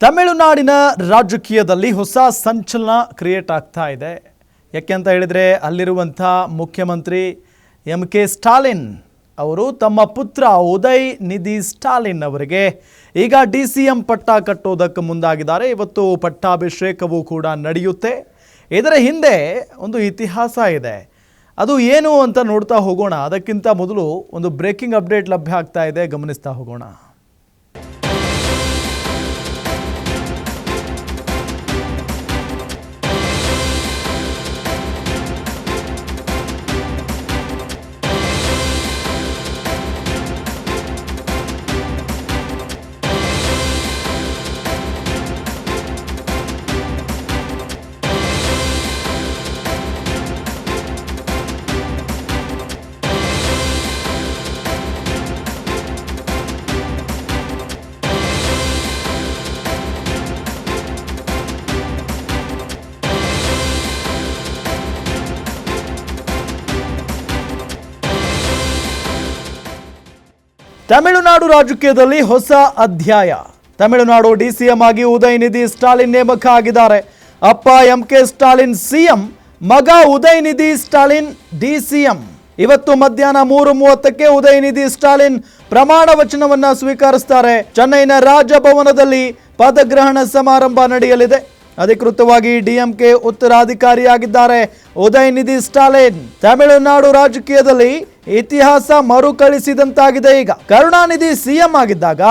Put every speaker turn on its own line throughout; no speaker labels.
ತಮಿಳುನಾಡಿನ ರಾಜಕೀಯದಲ್ಲಿ ಹೊಸ ಸಂಚಲನ ಕ್ರಿಯೇಟ್ ಆಗ್ತಾ ಇದೆ. ಯಾಕೆ ಅಂತ ಹೇಳಿದ್ರೆ ಅಲ್ಲಿರುವಂತ ಮುಖ್ಯಮಂತ್ರಿ ಎಂ.ಕೆ. ಸ್ಟಾಲಿನ್ ಅವರು ತಮ್ಮ ಪುತ್ರ ಉದಯ್ ನಿಧಿ ಸ್ಟಾಲಿನ್ ಅವರಿಗೆ ಈಗ ಡಿ.ಸಿ.ಎಂ ಪಟ್ಟ ಕಟ್ಟೋದಕ್ಕೆ ಮುಂದಾಗಿದ್ದಾರೆ. ಇವತ್ತು ಪಟ್ಟಾಭಿಷೇಕವೂ ಕೂಡ ನಡೆಯುತ್ತೆ. ಇದರ ಹಿಂದೆ ಒಂದು ಇತಿಹಾಸ ಇದೆ. ಅದು ಏನು ಅಂತ ನೋಡ್ತಾ ಹೋಗೋಣ. ಅದಕ್ಕಿಂತ ಮೊದಲು ಒಂದು ಬ್ರೇಕಿಂಗ್ ಅಪ್ಡೇಟ್ ಲಭ್ಯ ಆಗ್ತಾ ಇದೆ, ಗಮನಿಸ್ತಾ ಹೋಗೋಣ. ತಮಿಳುನಾಡು ರಾಜಕೀಯದಲ್ಲಿ ಹೊಸ ಅಧ್ಯಾಯ. ತಮಿಳುನಾಡು ಡಿ.ಸಿ.ಎಂ ಆಗಿ ಉದಯ್ ನಿಧಿ ಸ್ಟಾಲಿನ್ ನೇಮಕ ಆಗಿದ್ದಾರೆ. ಅಪ್ಪ ಎಂ.ಕೆ. ಸ್ಟಾಲಿನ್ ಸಿಎಂ, ಮಗ ಉದಯ್ ನಿಧಿ ಸ್ಟಾಲಿನ್ ಡಿ.ಸಿ.ಎಂ. ಇವತ್ತು ಮಧ್ಯಾಹ್ನ 3:30ಕ್ಕೆ ಉದಯ್ ನಿಧಿ ಸ್ಟಾಲಿನ್ ಪ್ರಮಾಣ ವಚನವನ್ನ ಸ್ವೀಕರಿಸುತ್ತಾರೆ. ಚೆನ್ನೈನ ರಾಜಭವನದಲ್ಲಿ ಪದಗ್ರಹಣ ಸಮಾರಂಭ ನಡೆಯಲಿದೆ. ಅಧಿಕೃತವಾಗಿ ಡಿಎಂಕೆ ಉತ್ತರಾಧಿಕಾರಿಯಾಗಿದ್ದಾರೆ ಉದಯ್ ನಿಧಿ ಸ್ಟಾಲಿನ್. ತಮಿಳುನಾಡು ರಾಜಕೀಯದಲ್ಲಿ ಇತಿಹಾಸ ಮರುಕಳಿಸಿದಂತಾಗಿದೆ. ಈಗ ಕರುಣಾನಿಧಿ ಸಿಎಂ ಆಗಿದ್ದಾಗ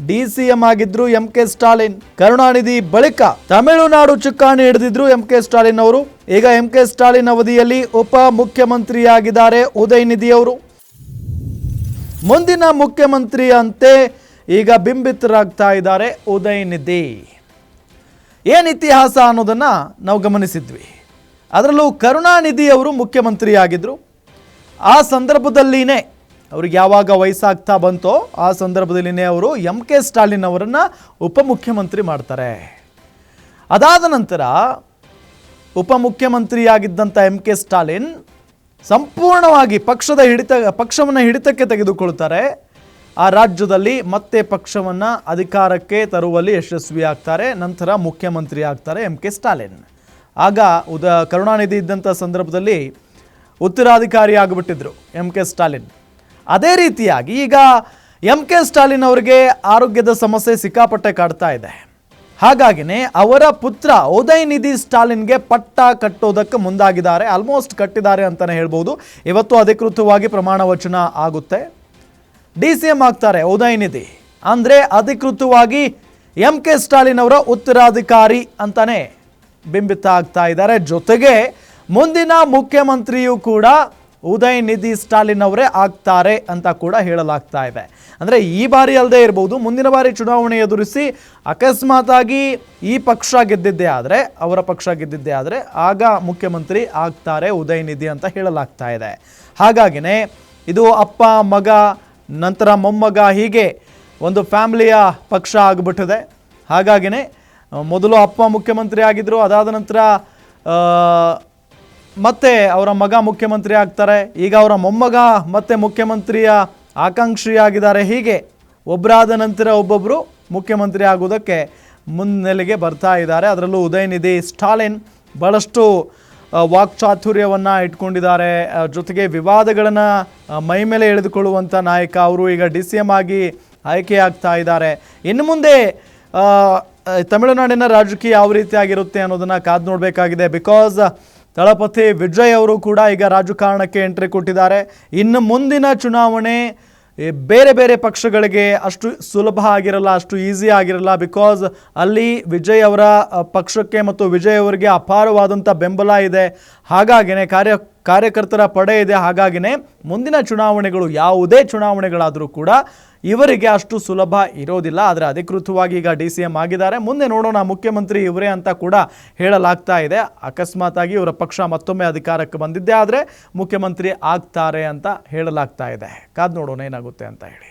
ಡಿ.ಸಿ.ಎಂ ಆಗಿದ್ರು ಎಂ.ಕೆ. ಸ್ಟಾಲಿನ್. ಕರುಣಾನಿಧಿ ಬಳಿಕ ತಮಿಳುನಾಡು ಚುಕ್ಕಾಣಿ ಹಿಡಿದಿದ್ರು ಎಂ.ಕೆ. ಸ್ಟಾಲಿನ್ ಅವರು. ಈಗ ಎಂ.ಕೆ. ಸ್ಟಾಲಿನ್ ಅವಧಿಯಲ್ಲಿ ಉಪ ಮುಖ್ಯಮಂತ್ರಿಯಾಗಿದ್ದಾರೆ ಉದಯ್ ನಿಧಿ ಅವರು. ಮುಂದಿನ ಮುಖ್ಯಮಂತ್ರಿ ಅಂತೆ ಈಗ ಬಿಂಬಿತರಾಗ್ತಾ ಇದ್ದಾರೆ ಉದಯ್ ನಿಧಿ. ಏನು ಇತಿಹಾಸ ಅನ್ನೋದನ್ನು ನಾವು ಗಮನಿಸಿದ್ವಿ. ಅದರಲ್ಲೂ ಕರುಣಾನಿಧಿ ಅವರು ಮುಖ್ಯಮಂತ್ರಿಯಾಗಿದ್ದರು. ಆ ಸಂದರ್ಭದಲ್ಲಿನೇ ಅವ್ರಿಗೆ ಯಾವಾಗ ವಯಸ್ಸಾಗ್ತಾ ಬಂತೋ ಆ ಸಂದರ್ಭದಲ್ಲಿನೇ ಅವರು ಎಂ.ಕೆ. ಸ್ಟಾಲಿನ್ ಅವರನ್ನು ಉಪಮುಖ್ಯಮಂತ್ರಿ ಮಾಡ್ತಾರೆ. ಅದಾದ ನಂತರ ಉಪಮುಖ್ಯಮಂತ್ರಿಯಾಗಿದ್ದಂಥ ಎಂ.ಕೆ. ಸ್ಟಾಲಿನ್ ಸಂಪೂರ್ಣವಾಗಿ ಪಕ್ಷವನ್ನು ಹಿಡಿತಕ್ಕೆ ತೆಗೆದುಕೊಳ್ತಾರೆ. ಆ ರಾಜ್ಯದಲ್ಲಿ ಮತ್ತೆ ಪಕ್ಷವನ್ನು ಅಧಿಕಾರಕ್ಕೆ ತರುವಲ್ಲಿ ಯಶಸ್ವಿಯಾಗ್ತಾರೆ. ನಂತರ ಮುಖ್ಯಮಂತ್ರಿ ಆಗ್ತಾರೆ ಎಂ.ಕೆ. ಸ್ಟಾಲಿನ್. ಆಗ ಕರುಣಾನಿಧಿ ಇದ್ದಂಥ ಸಂದರ್ಭದಲ್ಲಿ ಉತ್ತರಾಧಿಕಾರಿ ಆಗಿಬಿಟ್ಟಿದ್ರು ಎಂ.ಕೆ. ಸ್ಟಾಲಿನ್. ಅದೇ ರೀತಿಯಾಗಿ ಈಗ ಎಂ.ಕೆ. ಸ್ಟಾಲಿನ್ ಅವರಿಗೆ ಆರೋಗ್ಯದ ಸಮಸ್ಯೆ ಸಿಕ್ಕಾಪಟ್ಟೆ ಕಾಡ್ತಾ ಇದೆ. ಹಾಗಾಗಿನೇ ಅವರ ಪುತ್ರ ಉದಯ್ ನಿಧಿ ಸ್ಟಾಲಿನ್ಗೆ ಪಟ್ಟ ಕಟ್ಟೋದಕ್ಕೆ ಮುಂದಾಗಿದ್ದಾರೆ. ಆಲ್ಮೋಸ್ಟ್ ಕಟ್ಟಿದ್ದಾರೆ ಅಂತಲೇ ಹೇಳ್ಬೋದು. ಇವತ್ತು ಅಧಿಕೃತವಾಗಿ ಪ್ರಮಾಣ ವಚನ ಆಗುತ್ತೆ. ಡಿ.ಸಿ.ಎಂ ಆಗ್ತಾರೆ ಉದಯ್ ನಿಧಿ. ಅಂದರೆ ಅಧಿಕೃತವಾಗಿ ಎಂ.ಕೆ. ಸ್ಟಾಲಿನ್ ಅವರ ಉತ್ತರಾಧಿಕಾರಿ ಅಂತಾನೆ ಬಿಂಬಿತ ಆಗ್ತಾ ಇದ್ದಾರೆ. ಜೊತೆಗೆ ಮುಂದಿನ ಮುಖ್ಯಮಂತ್ರಿಯೂ ಕೂಡ ಉದಯ್ ನಿಧಿ ಸ್ಟಾಲಿನ್ ಅವರೇ ಆಗ್ತಾರೆ ಅಂತ ಕೂಡ ಹೇಳಲಾಗ್ತಾ ಇದೆ. ಅಂದರೆ ಈ ಬಾರಿ ಅಲ್ಲದೆ ಇರ್ಬೋದು, ಮುಂದಿನ ಬಾರಿ ಚುನಾವಣೆ ಎದುರಿಸಿ ಅಕಸ್ಮಾತ್ ಆಗಿ ಈ ಪಕ್ಷ ಗೆದ್ದಿದ್ದೇ ಆದರೆ, ಅವರ ಪಕ್ಷ ಗೆದ್ದಿದ್ದೇ ಆದರೆ ಆಗ ಮುಖ್ಯಮಂತ್ರಿ ಆಗ್ತಾರೆ ಉದಯ್ ನಿಧಿ ಅಂತ ಹೇಳಲಾಗ್ತಾ ಇದೆ. ಹಾಗಾಗಿನೇ ಇದು ಅಪ್ಪ ಮಗ ನಂತರ ಮೊಮ್ಮಗ ಹೀಗೆ ಒಂದು ಫ್ಯಾಮಿಲಿಯ ಪಕ್ಷ ಆಗಿಬಿಟ್ಟಿದೆ. ಹಾಗಾಗಿನೇ ಮೊದಲು ಅಪ್ಪ ಮುಖ್ಯಮಂತ್ರಿ ಆಗಿದ್ದರು. ಅದಾದ ನಂತರ ಮತ್ತೆ ಅವರ ಮಗ ಮುಖ್ಯಮಂತ್ರಿ ಆಗ್ತಾರೆ. ಈಗ ಅವರ ಮೊಮ್ಮಗ ಮತ್ತೆ ಮುಖ್ಯಮಂತ್ರಿಯ ಆಕಾಂಕ್ಷಿಯಾಗಿದ್ದಾರೆ. ಹೀಗೆ ಒಬ್ಬರಾದ ನಂತರ ಒಬ್ಬೊಬ್ಬರು ಮುಖ್ಯಮಂತ್ರಿ ಆಗೋದಕ್ಕೆ ಮುನ್ನೆಲೆಗೆ ಬರ್ತಾ ಇದ್ದಾರೆ. ಅದರಲ್ಲೂ ಉದಯ್ ನಿಧಿ ಸ್ಟಾಲಿನ್ ಭಾಳಷ್ಟು ವಾಕ್ಚಾತುರ್ಯವನ್ನು ಇಟ್ಕೊಂಡಿದ್ದಾರೆ. ಜೊತೆಗೆ ವಿವಾದಗಳನ್ನು ಮೈ ಮೇಲೆ ಎಳೆದುಕೊಳ್ಳುವಂಥ ನಾಯಕ ಅವರು. ಈಗ ಡಿ.ಸಿ.ಎಂ ಆಗಿ ಆಯ್ಕೆಯಾಗ್ತಾ ಇದ್ದಾರೆ. ಇನ್ನು ಮುಂದೆ ತಮಿಳುನಾಡಿನ ರಾಜಕೀಯ ಯಾವ ರೀತಿಯಾಗಿರುತ್ತೆ ಅನ್ನೋದನ್ನು ಕಾದು ನೋಡಬೇಕಾಗಿದೆ. ಬಿಕಾಸ್ ದಳಪತಿ ವಿಜಯ್ ಅವರು ಕೂಡ ಈಗ ರಾಜಕಾರಣಕ್ಕೆ ಎಂಟ್ರಿ ಕೊಟ್ಟಿದ್ದಾರೆ. ಇನ್ನು ಮುಂದಿನ ಚುನಾವಣೆ ಬೇರೆ ಬೇರೆ ಪಕ್ಷಗಳಿಗೆ ಅಷ್ಟು ಸುಲಭ ಆಗಿರಲ್ಲ, ಅಷ್ಟು ಈಸಿ ಆಗಿರಲ್ಲ. ಬಿಕಾಸ್ ಅಲ್ಲಿ ವಿಜಯ್ ಅವರ ಪಕ್ಷಕ್ಕೆ ಮತ್ತು ವಿಜಯ್ ಅವರಿಗೆ ಅಪಾರವಾದಂಥ ಬೆಂಬಲ ಇದೆ. ಹಾಗಾಗಿನೇ ಕಾರ್ಯಕರ್ತರ ಪಡೆ ಇದೆ. ಹಾಗಾಗಿನೇ ಮುಂದಿನ ಚುನಾವಣೆಗಳು ಯಾವುದೇ ಚುನಾವಣೆಗಳಾದರೂ ಕೂಡ ಇವರಿಗೆ ಅಷ್ಟು ಸುಲಭ ಇರೋದಿಲ್ಲ. ಆದರೆ ಅಧಿಕೃತವಾಗಿ ಈಗ ಡಿ.ಸಿ.ಎಂ ಆಗಿದ್ದಾರೆ. ಮುಂದೆ ನೋಡೋಣ ಮುಖ್ಯಮಂತ್ರಿ ಇವರೇ ಅಂತ ಕೂಡ ಹೇಳಲಾಗ್ತಾ ಇದೆ. ಅಕಸ್ಮಾತ್ ಆಗಿ ಇವರ ಪಕ್ಷ ಮತ್ತೊಮ್ಮೆ ಅಧಿಕಾರಕ್ಕೆ ಬಂದಿದ್ದೇ ಆದರೆ ಮುಖ್ಯಮಂತ್ರಿ ಆಗ್ತಾರೆ ಅಂತ ಹೇಳಲಾಗ್ತಾ ಇದೆ. ಕಾದು ನೋಡೋಣ ಏನಾಗುತ್ತೆ ಅಂತ ಹೇಳಿ.